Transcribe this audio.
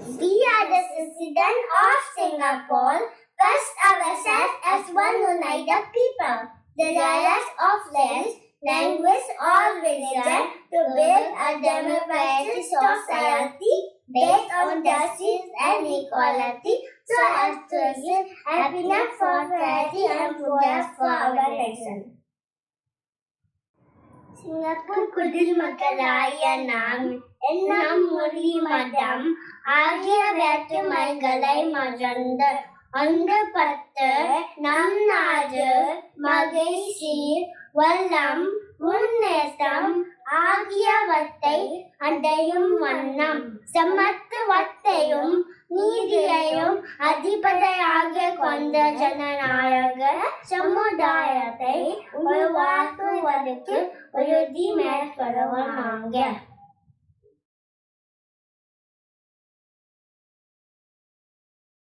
We are the citizens of Singapore. Trust ourselves as one united people, regardless of race, language, or religion, to build a democratic society based on justice and equality, so as to achieve happiness, prosperity, and progress for our nation. Singapore குடிமக்களாகிய நாம் எண்ணம், மொழி, மதம் ஆகிய வேற்றுமைகளை மறந்து ஒன்றுபட்டு நம் நாடு மகிழ்ச்சி, வளம், முன்னேற்றம் ஆகியவற்றை அடையும் வண்ணம் சமத்துவத்தையும் நீதியையும் அடிப்படையாக கொண்ட ஜனநாயக சமுதாயத்தை உருவாக்குவதற்கு உறுதி மேற்கொள்வோமாக.